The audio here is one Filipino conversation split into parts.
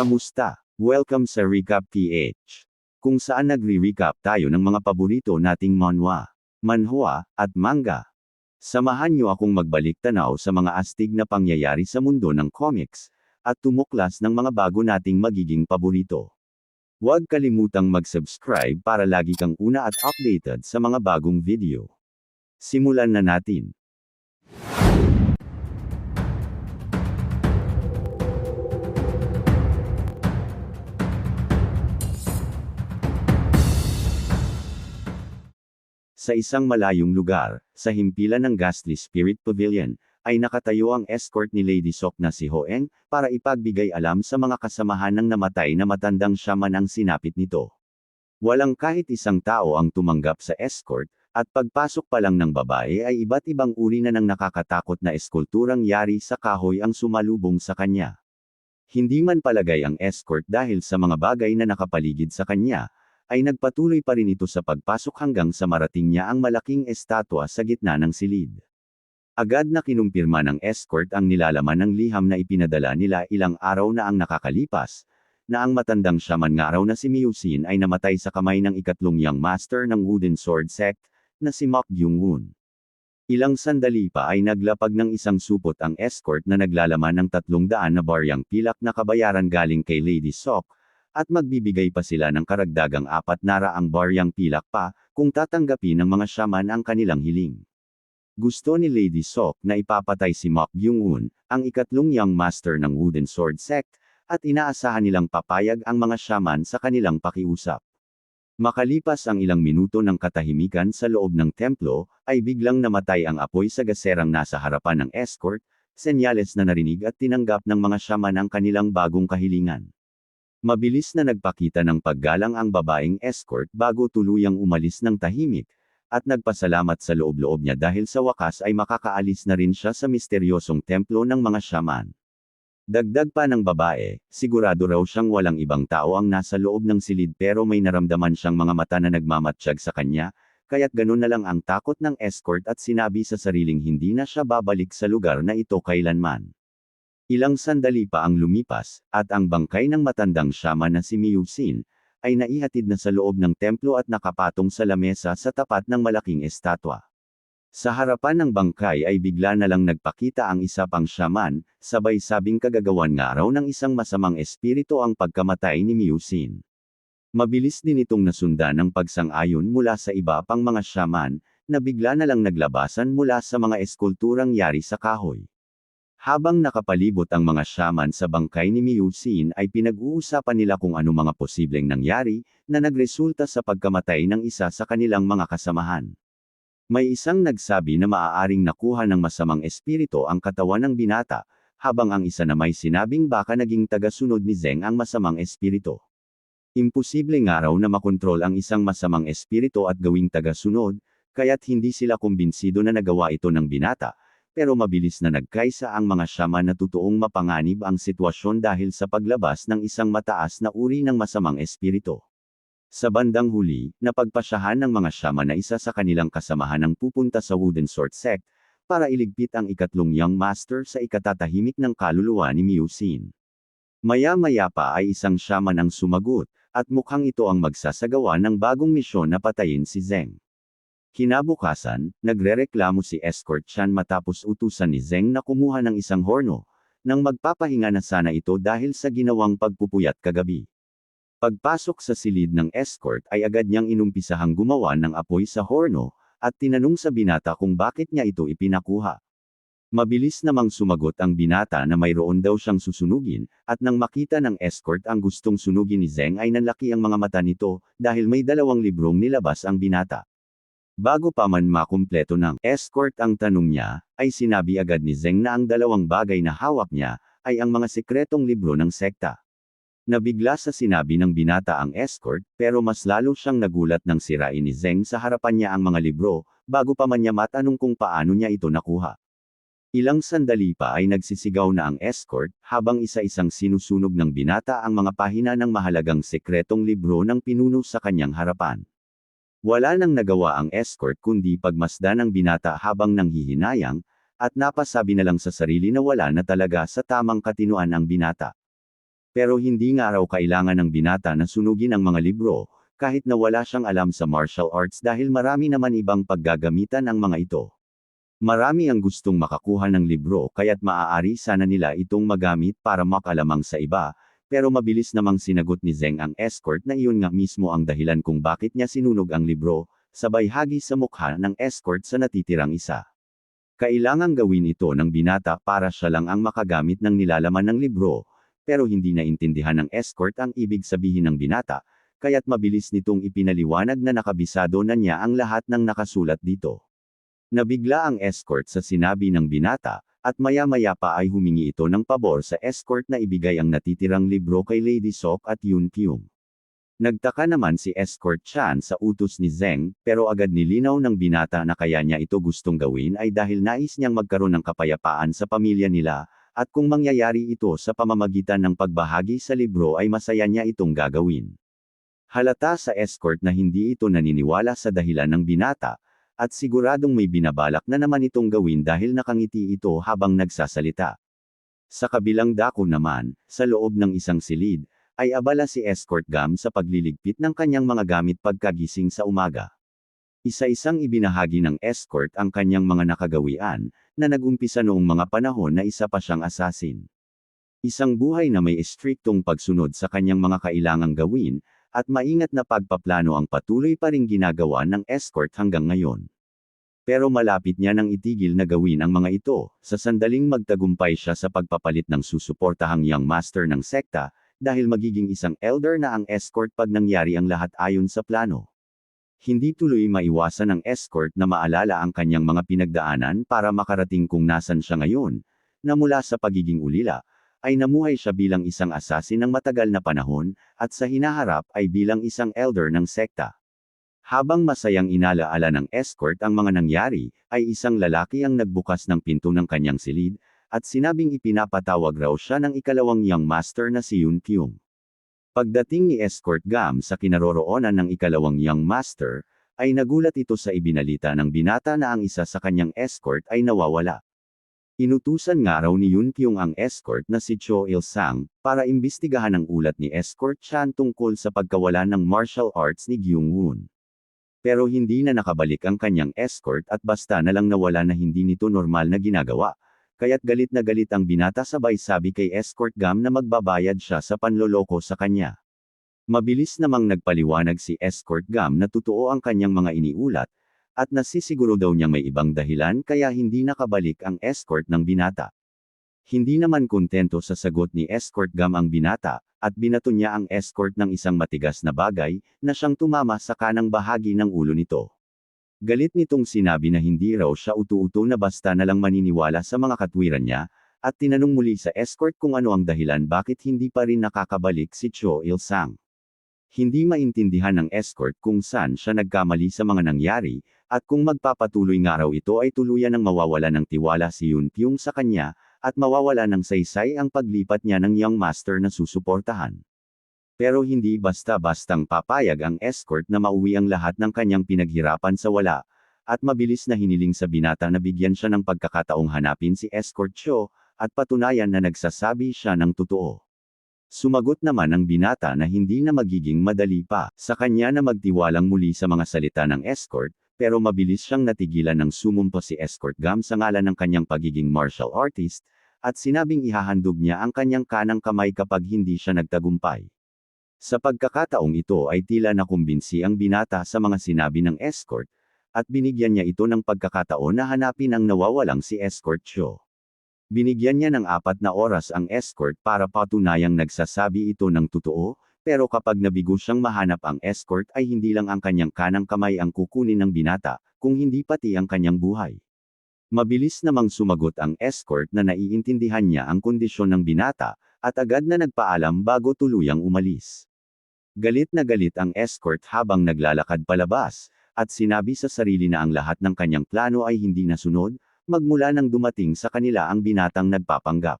Kamusta? Welcome sa Recap PH, kung saan nagre-recap tayo ng mga paborito nating manhwa, manhwa, at manga. Samahan niyo akong magbalik tanaw sa mga astig na pangyayari sa mundo ng comics, at tumuklas ng mga bago nating magiging paborito. Huwag kalimutang mag-subscribe para lagi kang una at updated sa mga bagong video. Simulan na natin. Sa isang malayong lugar, sa himpilan ng Ghastly Spirit Pavilion, ay nakatayo ang escort ni Lady Sok na si Hoeng, para ipagbigay alam sa mga kasamahan ng namatay na matandang shaman ang sinapit nito. Walang kahit isang tao ang tumanggap sa escort, at pagpasok pa lang ng babae ay iba't ibang uri na ng nakakatakot na eskulturang yari sa kahoy ang sumalubong sa kanya. Hindi man palagay ang escort dahil sa mga bagay na nakapaligid sa kanya, ay nagpatuloy pa rin ito sa pagpasok hanggang sa marating niya ang malaking estatwa sa gitna ng silid. Agad na kinumpirma ng escort ang nilalaman ng liham na ipinadala nila ilang araw na ang nakakalipas, na ang matandang shaman nga raw na si Miyusin ay namatay sa kamay ng ikatlong young master ng Wooden Sword Sect, na si Mok Byung-woon. Ilang sandali pa ay naglapag ng isang supot ang escort na naglalaman ng 300 na baryang pilak na kabayaran galing kay Lady Sok, at magbibigay pa sila ng karagdagang 400 baryang pilak pa, kung tatanggapin ng mga shaman ang kanilang hiling. Gusto ni Lady Sok na ipapatay si Mok Byung-woon, ang ikatlong young master ng Wooden Sword Sect, at inaasahan nilang papayag ang mga shaman sa kanilang pakiusap. Makalipas ang ilang minuto ng katahimikan sa loob ng templo, ay biglang namatay ang apoy sa gaserang nasa harapan ng escort, senyales na narinig at tinanggap ng mga shaman ang kanilang bagong kahilingan. Mabilis na nagpakita ng paggalang ang babaeng escort bago tuluyang umalis ng tahimik, at nagpasalamat sa loob-loob niya dahil sa wakas ay makakaalis na rin siya sa misteryosong templo ng mga shaman. Dagdag pa ng babae, sigurado raw siyang walang ibang tao ang nasa loob ng silid pero may naramdaman siyang mga mata na nagmamatsyag sa kanya, kaya't ganun na lang ang takot ng escort at sinabi sa sariling hindi na siya babalik sa lugar na ito kailanman. Ilang sandali pa ang lumipas, at ang bangkay ng matandang shaman na si Miyusin, ay naihatid na sa loob ng templo at nakapatong sa lamesa sa tapat ng malaking estatwa. Sa harapan ng bangkay ay bigla na lang nagpakita ang isa pang shaman, sabay sabing kagagawan nga raw ng isang masamang espiritu ang pagkamatay ni Miyusin. Mabilis din itong nasundan ng pagsang-ayon mula sa iba pang mga shaman, na bigla na lang naglabasan mula sa mga eskulturang yari sa kahoy. Habang nakapalibot ang mga shaman sa bangkay ni Miyusin ay pinag-uusapan nila kung ano mga posibleng nangyari, na nagresulta sa pagkamatay ng isa sa kanilang mga kasamahan. May isang nagsabi na maaaring nakuha ng masamang espiritu ang katawan ng binata, habang ang isa na may sinabing baka naging tagasunod ni Zeng ang masamang espiritu. Imposible nga raw na makontrol ang isang masamang espiritu at gawing tagasunod, kaya't hindi sila kumbinsido na nagawa ito ng binata. Pero mabilis na nagkaisa ang mga shaman na totoong mapanganib ang sitwasyon dahil sa paglabas ng isang mataas na uri ng masamang espiritu. Sa bandang huli, napagpasyahan ng mga shaman na isa sa kanilang kasamahan ang pupunta sa Wooden Sword Sect, para iligpit ang ikatlong young master sa ikatatahimik ng kaluluwa ni Miyusin. Maya-maya pa ay isang shaman ang sumagot, at mukhang ito ang magsasagawa ng bagong misyon na patayin si Zeng. Kinabukasan, nagrereklamo si Escort Chan matapos utusan ni Zeng na kumuha ng isang horno, nang magpapahinga na sana ito dahil sa ginawang pagpupuyat kagabi. Pagpasok sa silid ng escort ay agad niyang inumpisahang gumawa ng apoy sa horno, at tinanong sa binata kung bakit niya ito ipinakuha. Mabilis namang sumagot ang binata na mayroon daw siyang susunugin, at nang makita ng escort ang gustong sunugin ni Zeng ay nanlaki ang mga mata nito, dahil may 2 librong nilabas ang binata. Bago pa man makumpleto ng escort ang tanong niya, ay sinabi agad ni Zeng na ang 2 bagay na hawak niya, ay ang mga sekretong libro ng sekta. Nabigla sa sinabi ng binata ang escort, pero mas lalo siyang nagulat nang sirain ni Zeng sa harapan niya ang mga libro, bago pa man niya matanong kung paano niya ito nakuha. Ilang sandali pa ay nagsisigaw na ang escort, habang isa-isang sinusunog ng binata ang mga pahina ng mahalagang sekretong libro ng pinuno sa kanyang harapan. Wala nang nagawa ang escort kundi pagmasdan ng binata habang nanghihinayang, at napasabi na lang sa sarili na wala na talaga sa tamang katinuan ang binata. Pero hindi nga raw kailangan ng binata na sunugin ang mga libro, kahit na wala siyang alam sa martial arts dahil marami naman ibang paggagamitan ang mga ito. Marami ang gustong makakuha ng libro kaya't maaari sana nila itong magamit para makalamang sa iba, pero mabilis namang sinagot ni Zeng ang escort na iyon nga mismo ang dahilan kung bakit niya sinunog ang libro, sabay hagi sa mukha ng escort sa natitirang isa. Kailangang gawin ito ng binata para siya lang ang makagamit ng nilalaman ng libro, pero hindi naintindihan ng escort ang ibig sabihin ng binata, kaya't mabilis nitong ipinaliwanag na nakabisado na niya ang lahat ng nakasulat dito. Nabigla ang escort sa sinabi ng binata, at maya-maya pa ay humingi ito ng pabor sa escort na ibigay ang natitirang libro kay Lady Sok at Yun Kyung. Nagtaka naman si Escort Chan sa utos ni Zeng, pero agad nilinaw ng binata na kaya niya ito gustong gawin ay dahil nais niyang magkaroon ng kapayapaan sa pamilya nila, at kung mangyayari ito sa pamamagitan ng pagbahagi sa libro ay masaya niya itong gagawin. Halata sa escort na hindi ito naniniwala sa dahilan ng binata, at siguradong may binabalak na naman itong gawin dahil nakangiti ito habang nagsasalita. Sa kabilang dako naman, sa loob ng isang silid, ay abala si Escort Gam sa pagliligpit ng kanyang mga gamit pagkagising sa umaga. Isa-isang ibinahagi ng escort ang kanyang mga nakagawian, na nag-umpisa noong mga panahon na isa pa siyang assassin. Isang buhay na may istriktong pagsunod sa kanyang mga kailangang gawin, at maingat na pagpaplano ang patuloy pa ring ginagawa ng escort hanggang ngayon. Pero malapit niya nang itigil na gawin ang mga ito, sa sandaling magtagumpay siya sa pagpapalit ng susuportahang young master ng sekta, dahil magiging isang elder na ang escort pag nangyari ang lahat ayon sa plano. Hindi tuloy maiwasan ng escort na maalala ang kanyang mga pinagdaanan para makarating kung nasan siya ngayon, na mula sa pagiging ulila, ay namuhay siya bilang isang assassin ng matagal na panahon, at sa hinaharap ay bilang isang elder ng sekta. Habang masayang inalaala ng escort ang mga nangyari, ay isang lalaki ang nagbukas ng pinto ng kanyang silid, at sinabing ipinapatawag raw siya ng ikalawang young master na si Yun Kyung. Pagdating ni Escort Gam sa kinaroroonan ng ikalawang young master, ay nagulat ito sa ibinalita ng binata na ang isa sa kanyang escort ay nawawala. Inutusan nga raw ni Yun Kyung ang escort na si Cho Il-sang, para imbestigahan ang ulat ni Escort Chan tungkol sa pagkawala ng martial arts ni Gyung-woon. Pero hindi na nakabalik ang kanyang escort at basta na lang nawala na hindi nito normal na ginagawa, kaya't galit na galit ang binata sabay sabi kay Escort Gam na magbabayad siya sa panloloko sa kanya. Mabilis namang nagpaliwanag si Escort Gam na totoo ang kanyang mga iniulat, at nasisiguro daw niyang may ibang dahilan kaya hindi nakabalik ang escort ng binata. Hindi naman kontento sa sagot ni Escort Gam ang binata, at binato niya ang escort ng isang matigas na bagay, na siyang tumama sa kanang bahagi ng ulo nito. Galit nitong sinabi na hindi raw siya utu-uto na basta na lang maniniwala sa mga katwiran niya, at tinanong muli sa escort kung ano ang dahilan bakit hindi pa rin nakakabalik si Cho Il-sang. Hindi maintindihan ng escort kung saan siya nagkamali sa mga nangyari, at kung magpapatuloy nga raw ito ay tuluyan ng mawawala ng tiwala si Yun Kyung sa kanya, at mawawala ng saysay ang paglipat niya ng young master na susuportahan. Pero hindi basta-bastang papayag ang escort na mauwi ang lahat ng kanyang pinaghirapan sa wala, at mabilis na hiniling sa binata na bigyan siya ng pagkakataong hanapin si Escort Cho, at patunayan na nagsasabi siya ng totoo. Sumagot naman ang binata na hindi na magiging madali pa sa kanya na magtiwalang muli sa mga salita ng escort, pero mabilis siyang natigilan ng sumumpa si Escort Gam sa ngalan ng kanyang pagiging martial artist, at sinabing ihahandog niya ang kanyang kanang kamay kapag hindi siya nagtagumpay. Sa pagkakataong ito ay tila nakumbinsi ang binata sa mga sinabi ng escort, at binigyan niya ito ng pagkakataon na hanapin ang nawawalang si Escort Cho. Binigyan niya ng 4 na oras ang escort para patunayang nagsasabi ito ng totoo, pero kapag nabigo siyang mahanap ang escort ay hindi lang ang kanyang kanang kamay ang kukunin ng binata, kung hindi pati ang kanyang buhay. Mabilis namang sumagot ang escort na naiintindihan niya ang kondisyon ng binata, at agad na nagpaalam bago tuluyang umalis. Galit na galit ang escort habang naglalakad palabas, at sinabi sa sarili na ang lahat ng kanyang plano ay hindi nasunod, magmula nang dumating sa kanila ang binatang nagpapanggap.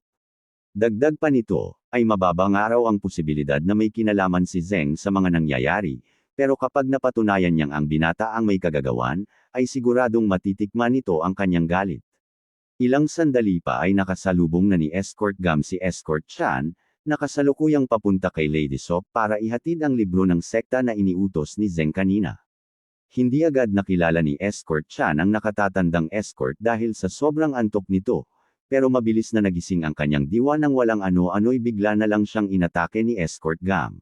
Dagdag pa nito, ay mababang araw ang posibilidad na may kinalaman si Zeng sa mga nangyayari, pero kapag napatunayan niyang ang binata ang may kagagawan, ay siguradong matitikman nito ang kanyang galit. Ilang sandali pa ay nakasalubong na ni Escort Gam si Escort Chan, nakasalukuyang papunta kay Lady Sok para ihatid ang libro ng sekta na iniutos ni Zeng kanina. Hindi agad nakilala ni Escort Chan ang nakatatandang escort dahil sa sobrang antok nito, pero mabilis na nagising ang kanyang diwa nang walang ano-ano'y bigla na lang siyang inatake ni Escort Gam.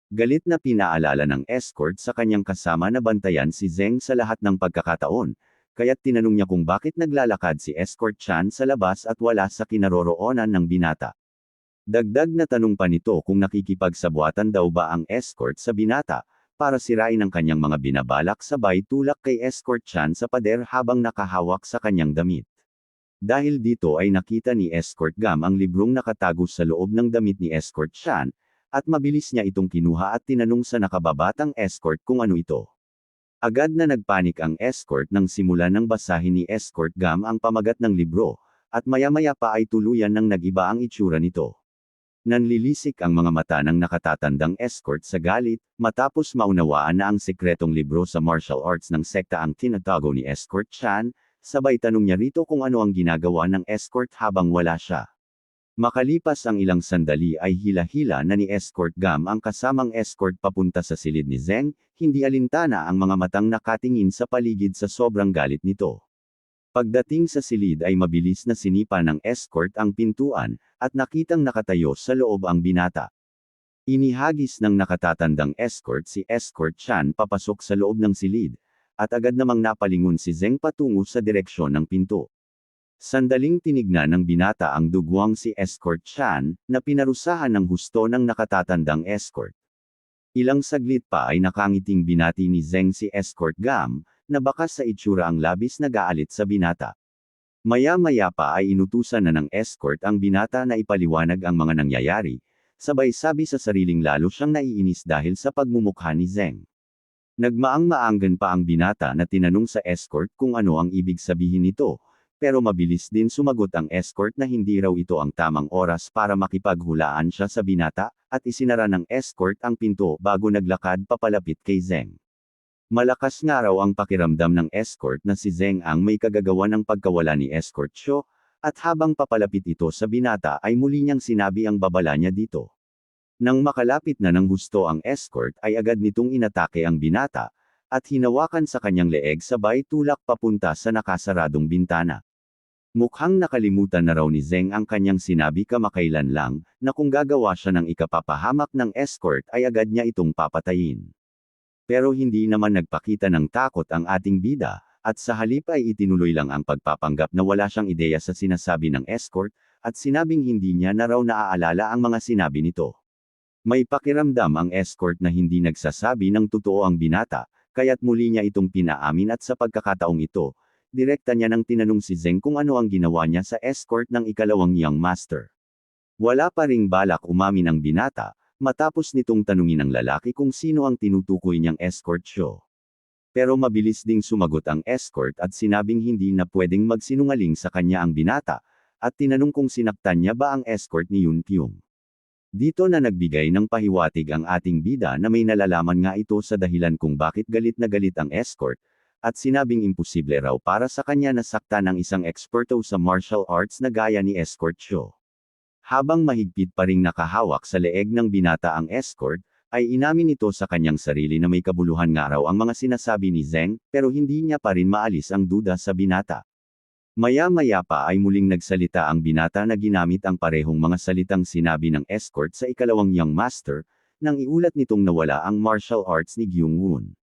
Galit na pinaalala ng escort sa kanyang kasama na bantayan si Zeng sa lahat ng pagkakataon, kaya't tinanong niya kung bakit naglalakad si Escort Chan sa labas at wala sa kinaroroonan ng binata. Dagdag na tanong pa nito kung nakikipagsabwatan daw ba ang escort sa binata, para sirain ang kanyang mga binabalak sabay tulak kay Escort Chan sa pader habang nakahawak sa kanyang damit. Dahil dito ay nakita ni Escort Gam ang librong nakatago sa loob ng damit ni Escort Chan, at mabilis niya itong kinuha at tinanong sa nakababatang escort kung ano ito. Agad na nagpanik ang escort nang simulan ng basahin ni Escort Gam ang pamagat ng libro, at maya-maya pa ay tuluyan nang nag-iba ang itsura nito. Nanlilisik ang mga mata ng nakatatandang escort sa galit, matapos maunawaan na ang sekretong libro sa martial arts ng sekta ang tinatago ni Escort Chan, sabay tanong niya rito kung ano ang ginagawa ng escort habang wala siya. Makalipas ang ilang sandali ay hila-hila na ni Escort Gam ang kasamang escort papunta sa silid ni Zeng, hindi alintana ang mga matang nakatingin sa paligid sa sobrang galit nito. Pagdating sa silid ay mabilis na sinipa ng escort ang pintuan, at nakitang nakatayo sa loob ang binata. Inihagis ng nakatatandang escort si Escort Chan papasok sa loob ng silid, at agad namang napalingon si Zeng patungo sa direksyon ng pinto. Sandaling tinignan ng binata ang dugwang si Escort Chan, na pinarusahan ng husto ng nakatatandang escort. Ilang saglit pa ay nakangiting binati ni Zeng si Escort Gam, na bakas sa itsura ang labis na gaalit sa binata. Maya-maya pa ay inutusan na ng escort ang binata na ipaliwanag ang mga nangyayari, sabay sabi sa sariling lalo siyang naiinis dahil sa pagmumukha ni Zeng. Nagmaang-maanggan pa ang binata na tinanong sa escort kung ano ang ibig sabihin nito, pero mabilis din sumagot ang escort na hindi raw ito ang tamang oras para makipaghulaan siya sa binata, at isinara ng escort ang pinto bago naglakad papalapit kay Zeng. Malakas nga raw ang pakiramdam ng escort na si Zeng ang may kagagawa ng pagkawala ni Escort Cho, at habang papalapit ito sa binata ay muli niyang sinabi ang babala niya dito. Nang makalapit na ng husto ang escort ay agad nitong inatake ang binata, at hinawakan sa kanyang leeg sabay tulak papunta sa nakasaradong bintana. Mukhang nakalimutan na raw ni Zeng ang kanyang sinabi kamakailan lang, na kung gagawa siya ng ikapapahamak ng escort ay agad niya itong papatayin. Pero hindi naman nagpakita ng takot ang ating bida, at sa halip ay itinuloy lang ang pagpapanggap na wala siyang ideya sa sinasabi ng escort, at sinabing hindi niya na raw naaalala ang mga sinabi nito. May pakiramdam ang escort na hindi nagsasabi ng totoo ang binata, kaya't muli niya itong pinaamin at sa pagkakataong ito, direkta niya nang tinanong si Zeng kung ano ang ginawa niya sa escort ng ikalawang young master. Wala pa ring balak umamin ang binata, matapos nitong tanungin ng lalaki kung sino ang tinutukoy niyang escort show. Pero mabilis ding sumagot ang escort at sinabing hindi na pwedeng magsinungaling sa kanya ang binata, at tinanong kung sinaktan niya ba ang escort ni Yun Pyong. Dito na nagbigay ng pahiwatig ang ating bida na may nalalaman nga ito sa dahilan kung bakit galit na galit ang escort, at sinabing imposible raw para sa kanya na saktan ng isang eksperto sa martial arts na gaya ni Escort Cho. Habang mahigpit pa ring nakahawak sa leeg ng binata ang escort, ay inamin nito sa kanyang sarili na may kabuluhan nga raw ang mga sinasabi ni Zeng, pero hindi niya pa rin maalis ang duda sa binata. Maya-maya pa ay muling nagsalita ang binata na ginamit ang parehong mga salitang sinabi ng escort sa ikalawang young master, nang iulat nitong nawala ang martial arts ni Gyung-won.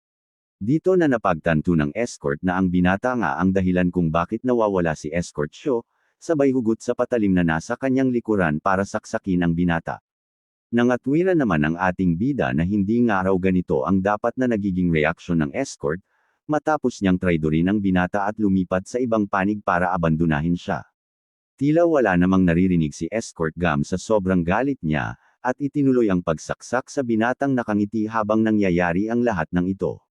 Dito na napagtanto ng escort na ang binata nga ang dahilan kung bakit nawawala si Escort Cho, sabay hugot sa patalim na nasa kanyang likuran para saksakin ang binata. Nangatwiran naman ang ating bida na hindi nga raw ganito ang dapat na nagiging reaksyon ng escort, matapos niyang traidorin ang binata at lumipat sa ibang panig para abandonahin siya. Tila wala namang naririnig si Escort Gam sa sobrang galit niya, at itinuloy ang pagsaksak sa binatang nakangiti habang nangyayari ang lahat ng ito.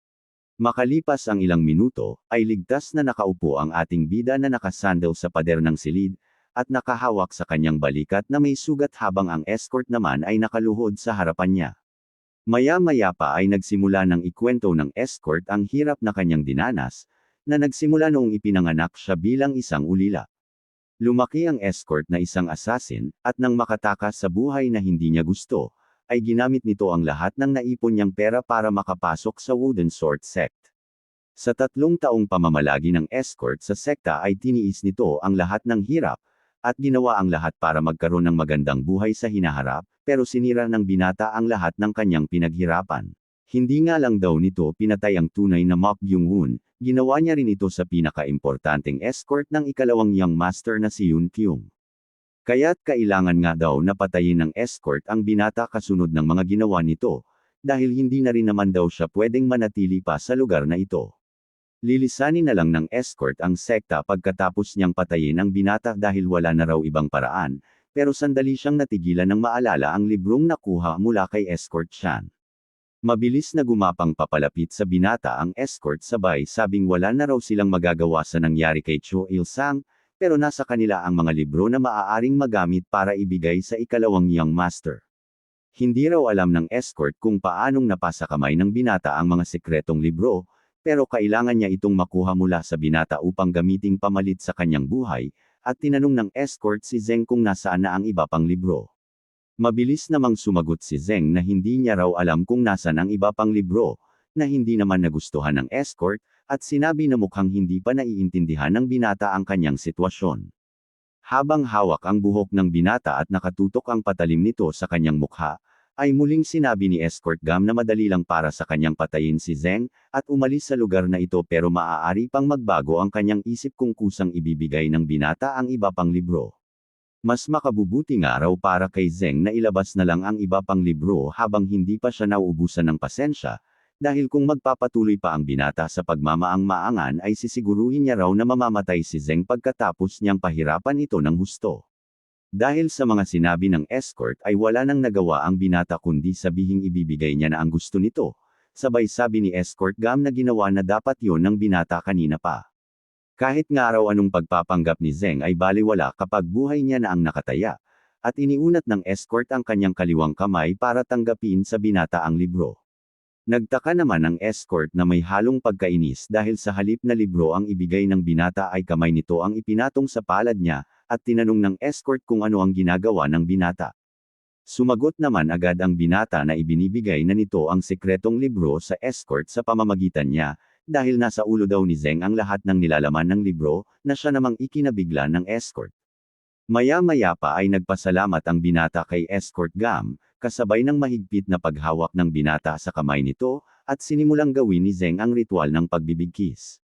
Makalipas ang ilang minuto, ay ligtas na nakaupo ang ating bida na nakasandal sa pader ng silid, at nakahawak sa kanyang balikat na may sugat habang ang escort naman ay nakaluhod sa harapan niya. Maya-maya pa ay nagsimula ng ikwento ng escort ang hirap na kanyang dinanas, na nagsimula noong ipinanganak siya bilang isang ulila. Lumaki ang escort na isang assassin, at nang makatakas sa buhay na hindi niya gusto, ay ginamit nito ang lahat ng naipon niyang pera para makapasok sa Wooden Sword Sect. Sa 3 taong pamamalagi ng escort sa sekta ay tiniis nito ang lahat ng hirap, at ginawa ang lahat para magkaroon ng magandang buhay sa hinaharap, pero sinira ng binata ang lahat ng kanyang pinaghirapan. Hindi nga lang daw nito pinatay ang tunay na Mok Byung-hun, ginawa niya rin ito sa pinaka-importanteng escort ng ikalawang young master na si Yoon Kyung. Kaya't kailangan nga daw na patayin ng escort ang binata kasunod ng mga ginawa nito, dahil hindi na rin naman daw siya pwedeng manatili pa sa lugar na ito. Lilisanin na lang ng escort ang sekta pagkatapos niyang patayin ang binata dahil wala na raw ibang paraan, pero sandali siyang natigilan ng maalala ang librong nakuha mula kay Escort Chan. Mabilis na gumapang papalapit sa binata ang escort sabay sabing wala na raw silang magagawa sa nangyari kay Cho Il-sang, pero nasa kanila ang mga libro na maaaring magamit para ibigay sa ikalawang young master. Hindi raw alam ng escort kung paanong napasa kamay ng binata ang mga sekretong libro, pero kailangan niya itong makuha mula sa binata upang gamiting pamalit sa kanyang buhay, at tinanong ng escort si Zeng kung nasaan na ang iba pang libro. Mabilis namang sumagot si Zeng na hindi niya raw alam kung nasan ang iba pang libro, na hindi naman nagustuhan ng escort, at sinabi na mukhang hindi pa naiintindihan ng binata ang kanyang sitwasyon. Habang hawak ang buhok ng binata at nakatutok ang patalim nito sa kanyang mukha, ay muling sinabi ni Escort Gam na madali lang para sa kanyang patayin si Zeng, at umalis sa lugar na ito pero maaari pang magbago ang kanyang isip kung kusang ibibigay ng binata ang iba pang libro. Mas makabubuti nga raw para kay Zeng na ilabas na lang ang iba pang libro habang hindi pa siya nauubusan ng pasensya, dahil kung magpapatuloy pa ang binata sa pagmamaang-maangan ay sisiguruhin niya raw na mamamatay si Zeng pagkatapos niyang pahirapan ito ng husto. Dahil sa mga sinabi ng escort ay wala nang nagawa ang binata kundi sabihing ibibigay niya na ang gusto nito, sabay sabi ni Escort Gam na ginawa na dapat yon ng binata kanina pa. Kahit nga raw anong pagpapanggap ni Zeng ay baliwala kapag buhay niya na ang nakataya, at iniunat ng escort ang kanyang kaliwang kamay para tanggapin sa binata ang libro. Nagtaka naman ang escort na may halong pagkainis dahil sa halip na libro ang ibigay ng binata ay kamay nito ang ipinatong sa palad niya, at tinanong ng escort kung ano ang ginagawa ng binata. Sumagot naman agad ang binata na ibinibigay na nito ang sekretong libro sa escort sa pamamagitan niya, dahil nasa ulo daw ni Zeng ang lahat ng nilalaman ng libro, na siya namang ikinabigla ng escort. Maya-maya pa ay nagpasalamat ang binata kay Escort Gam, kasabay ng mahigpit na paghawak ng binata sa kamay nito, at sinimulang gawin ni Zeng ang ritual ng pagbibigkis.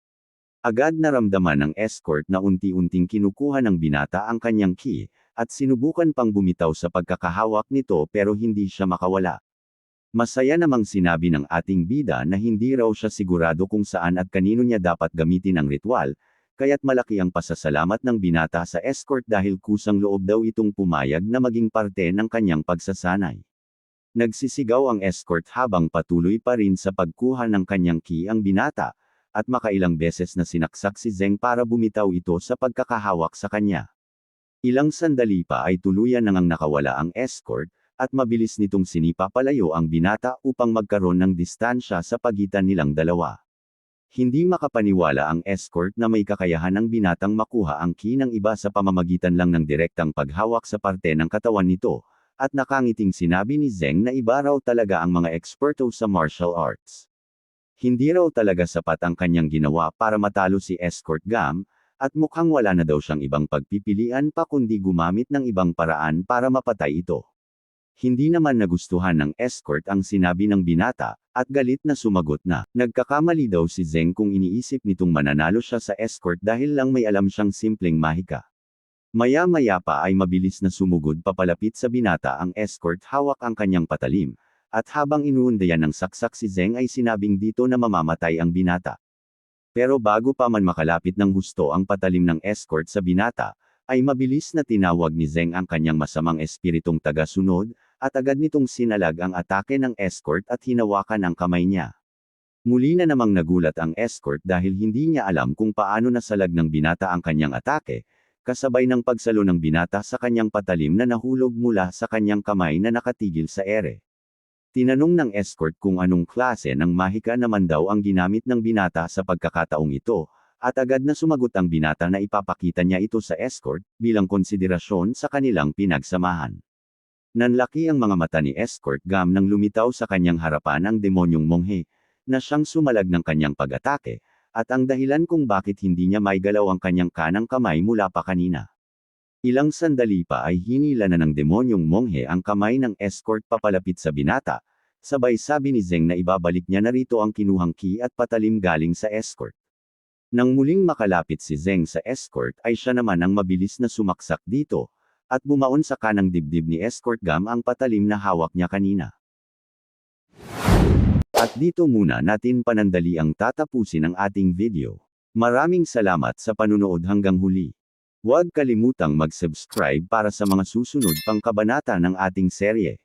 Agad naramdaman ng escort na unti-unting kinukuha ng binata ang kanyang ki, at sinubukan pang bumitaw sa pagkakahawak nito pero hindi siya makawala. Masaya namang sinabi ng ating bida na hindi raw siya sigurado kung saan at kanino niya dapat gamitin ang ritual, kaya't malaki ang pasasalamat ng binata sa escort dahil kusang loob daw itong pumayag na maging parte ng kanyang pagsasanay. Nagsisigaw ang escort habang patuloy pa rin sa pagkuha ng kanyang ki ang binata, at makailang beses na sinaksak si Zeng para bumitaw ito sa pagkakahawak sa kanya. Ilang sandali pa ay tuluyan nang nakawala ang escort, at mabilis nitong sinipa palayo ang binata upang magkaroon ng distansya sa pagitan nilang dalawa. Hindi makapaniwala ang escort na may kakayahan ng binatang makuha ang ki ng iba sa pamamagitan lang ng direktang paghawak sa parte ng katawan nito, at nakangiting sinabi ni Zeng na iba raw talaga ang mga eksperto sa martial arts. Hindi raw talaga sapat ang kanyang ginawa para matalo si Escort Gam, at mukhang wala na daw siyang ibang pagpipilian pa kundi gumamit ng ibang paraan para mapatay ito. Hindi naman nagustuhan ng escort ang sinabi ng binata, at galit na sumagot na, nagkakamali daw si Zeng kung iniisip nitong mananalo siya sa escort dahil lang may alam siyang simpleng mahika. Maya-maya pa ay mabilis na sumugod papalapit sa binata ang escort hawak ang kanyang patalim, at habang inuundayan ng saksak si Zeng ay sinabing dito na mamamatay ang binata. Pero bago pa man makalapit ng husto ang patalim ng escort sa binata, ay mabilis na tinawag ni Zeng ang kanyang masamang espiritong taga-sunod, at agad nitong sinalag ang atake ng escort at hinawakan ang kamay niya. Muli na namang nagulat ang escort dahil hindi niya alam kung paano nasalag ng binata ang kanyang atake, kasabay ng pagsalo ng binata sa kanyang patalim na nahulog mula sa kanyang kamay na nakatigil sa ere. Tinanong ng escort kung anong klase ng mahika naman daw ang ginamit ng binata sa pagkakataong ito, at agad na sumagot ang binata na ipapakita niya ito sa escort, bilang konsiderasyon sa kanilang pinagsamahan. Nanlaki ang mga mata ni escort Gam nang lumitaw sa kanyang harapan ang demonyong monghe, na siyang sumalag ng kanyang pag-atake, at ang dahilan kung bakit hindi niya maigalaw ang kanyang kanang kamay mula pa kanina. Ilang sandali pa ay hinila na ng demonyong monghe ang kamay ng escort papalapit sa binata, sabay sabi ni Zeng na ibabalik niya na rito ang kinuhang key at patalim galing sa escort. Nang muling makalapit si Zeng sa escort ay siya naman ang mabilis na sumaksak dito, at bumaon sa kanang dibdib ni escort Gam ang patalim na hawak niya kanina. At dito muna natin panandali ang tatapusin ang ating video. Maraming salamat sa panunood hanggang huli. Huwag kalimutang mag-subscribe para sa mga susunod pang kabanata ng ating serye.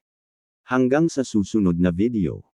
Hanggang sa susunod na video.